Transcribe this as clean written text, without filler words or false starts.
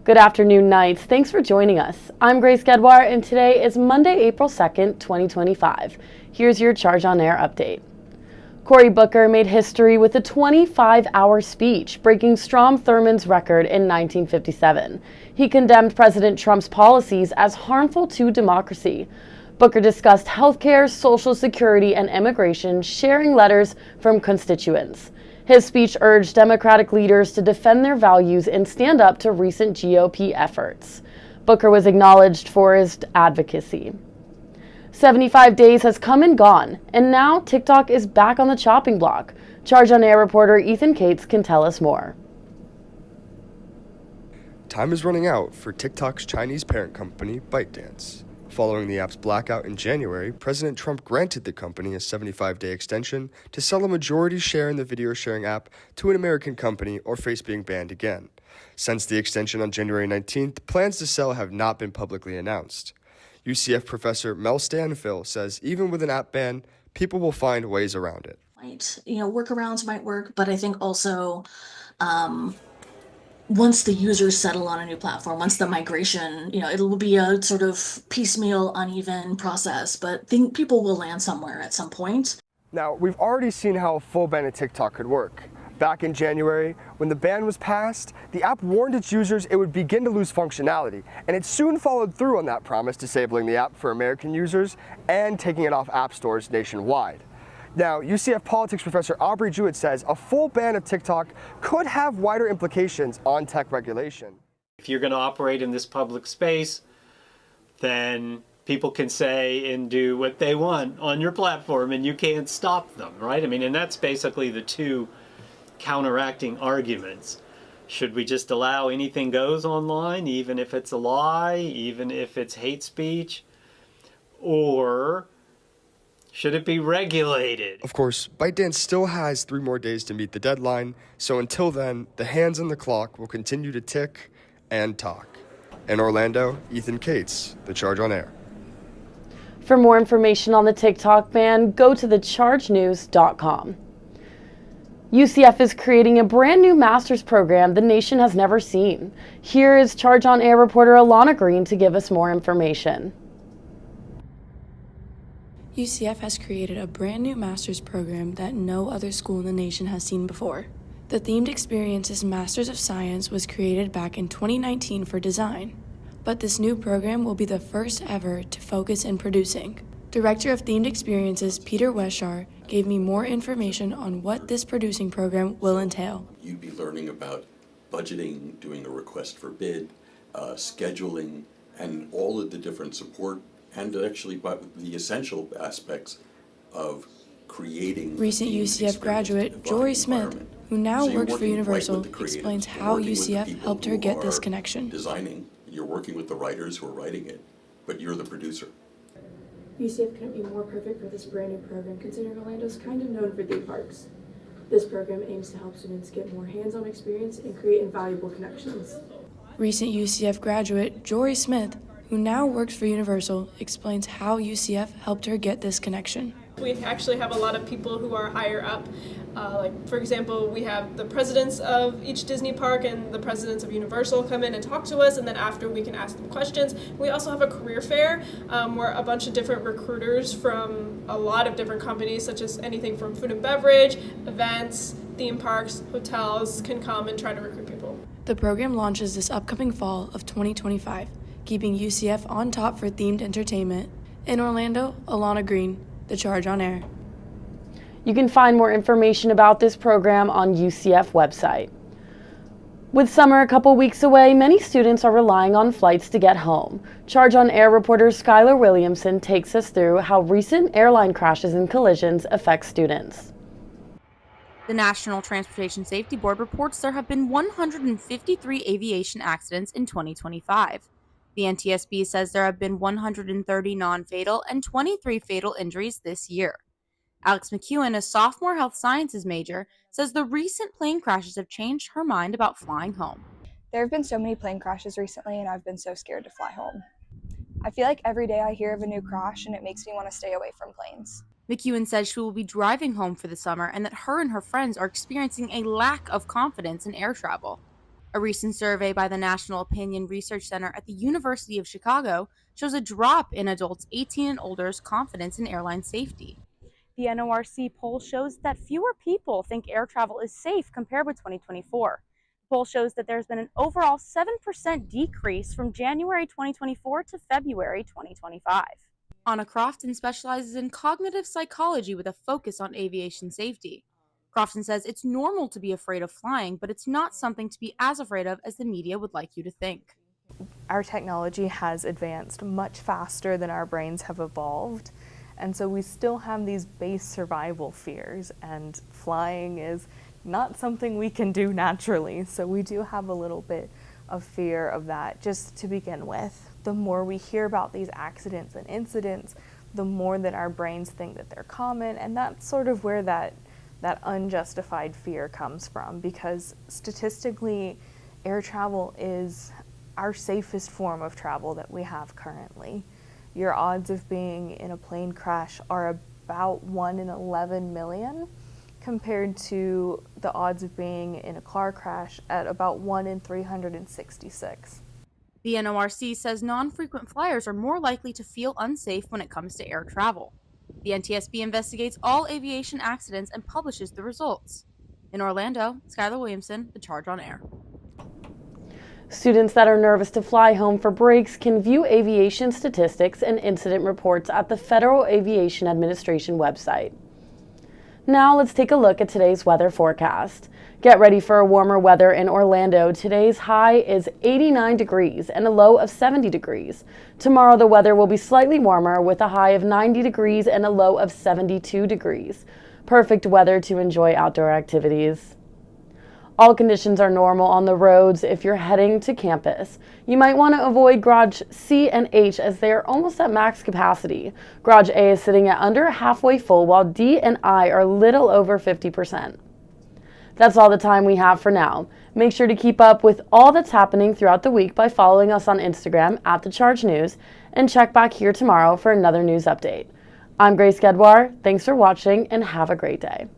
Good afternoon, Knights. Thanks for joining us. I'm Grace Guedouar, and today is Monday, April 2nd, 2025. Here's your Charge on Air update. Cory Booker made history with a 25-hour speech, breaking Strom Thurmond's record in 1957. He condemned President Trump's policies as harmful to democracy. Booker discussed healthcare, Social Security, and immigration, sharing letters from constituents. His speech urged Democratic leaders to defend their values and stand up to recent GOP efforts. Booker was acknowledged for his advocacy. 75 days has come and gone, and now TikTok is back on the chopping block. Charge on Air reporter Ethan Cates can tell us more. Time is running out for TikTok's Chinese parent company, ByteDance. Following the app's blackout in January, President Trump granted the company a 75-day extension to sell a majority share in the video-sharing app to an American company or face being banned again. Since the extension on January 19th, plans to sell have not been publicly announced. UCF professor Mel Stanfill says even with an app ban, people will find ways around it. Workarounds might work, but I think also once the users settle on a new platform, once the migration, it will be a sort of piecemeal, uneven process, but I think people will land somewhere at some point. Now, we've already seen how a full ban of TikTok could work. Back in January, when the ban was passed, the app warned its users it would begin to lose functionality, and it soon followed through on that promise, disabling the app for American users and taking it off app stores nationwide. Now, UCF politics professor Aubrey Jewett says a full ban of TikTok could have wider implications on tech regulation. If you're going to operate in this public space, then people can say and do what they want on your platform, and you can't stop them, right? And that's basically the two counteracting arguments. Should we just allow anything goes online, even if it's a lie, even if it's hate speech? Or should it be regulated? Of course, ByteDance still has 3 more days to meet the deadline, so until then, the hands on the clock will continue to tick and talk. In Orlando, Ethan Cates, The Charge on Air. For more information on the TikTok ban, go to thechargenews.com. UCF is creating a brand new master's program the nation has never seen. Here is Charge on Air reporter Alana Green to give us more information. UCF has created a brand new master's program that no other school in the nation has seen before. The Themed Experiences Masters of Science was created back in 2019 for design, but this new program will be the first ever to focus in producing. Director of Themed Experiences Peter Weshar gave me more information on what this producing program will entail. You'd be learning about budgeting, doing a request for bid, scheduling, and all of the different support and actually the essential aspects of creating. Recent UCF graduate Jory Smith, who now works for Universal, explains how UCF helped her get this connection. Designing, you're working with the writers who are writing it, but you're the producer. UCF couldn't be more perfect for this brand new program, considering Orlando's kind of known for theme parks. This program aims to help students get more hands-on experience and create invaluable connections. Recent UCF graduate Jory Smith, who now works for Universal, explains how UCF helped her get this connection. We actually have a lot of people who are higher up. For example, we have the presidents of each Disney park and the presidents of Universal come in and talk to us, and then after we can ask them questions. We also have a career fair where a bunch of different recruiters from a lot of different companies, such as anything from food and beverage, events, theme parks, hotels, can come and try to recruit people. The program launches this upcoming fall of 2025, keeping UCF on top for themed entertainment. In Orlando, Alana Green, The Charge on Air. You can find more information about this program on UCF website. With summer a couple weeks away, many students are relying on flights to get home. Charge on Air reporter Skyler Williamson takes us through how recent airline crashes and collisions affect students. The National Transportation Safety Board reports there have been 153 aviation accidents in 2025. The NTSB says there have been 130 non-fatal and 23 fatal injuries this year. Alex McEwen, a sophomore health sciences major, says the recent plane crashes have changed her mind about flying home. There have been so many plane crashes recently, and I've been so scared to fly home. I feel like every day I hear of a new crash, and it makes me want to stay away from planes. McEwen says she will be driving home for the summer and that her and her friends are experiencing a lack of confidence in air travel. A recent survey by the National Opinion Research Center at the University of Chicago shows a drop in adults 18 and older's confidence in airline safety. The NORC poll shows that fewer people think air travel is safe compared with 2024. The poll shows that there's been an overall 7% decrease from January 2024 to February 2025. Anna Crofton specializes in cognitive psychology with a focus on aviation safety. Crofton says it's normal to be afraid of flying, but it's not something to be as afraid of as the media would like you to think. Our technology has advanced much faster than our brains have evolved, and so we still have these base survival fears, and flying is not something we can do naturally, so we do have a little bit of fear of that just to begin with. The more we hear about these accidents and incidents, the more that our brains think that they're common, and that's sort of where that unjustified fear comes from, because statistically, air travel is our safest form of travel that we have currently. Your odds of being in a plane crash are about 1 in 11 million, compared to the odds of being in a car crash at about 1 in 366. The NORC says non-frequent flyers are more likely to feel unsafe when it comes to air travel. The NTSB investigates all aviation accidents and publishes the results. In Orlando, Skyler Williamson, The Charge on Air. Students that are nervous to fly home for breaks can view aviation statistics and incident reports at the Federal Aviation Administration website. Now let's take a look at today's weather forecast. Get ready for a warmer weather in Orlando. Today's high is 89 degrees and a low of 70 degrees. Tomorrow the weather will be slightly warmer with a high of 90 degrees and a low of 72 degrees. Perfect weather to enjoy outdoor activities. All conditions are normal on the roads if you're heading to campus. You might want to avoid Garage C and H as they are almost at max capacity. Garage A is sitting at under halfway full while D and I are little over 50%. That's all the time we have for now. Make sure to keep up with all that's happening throughout the week by following us on Instagram at The Charge News, and check back here tomorrow for another news update. I'm Grace Guedouar. Thanks for watching and have a great day.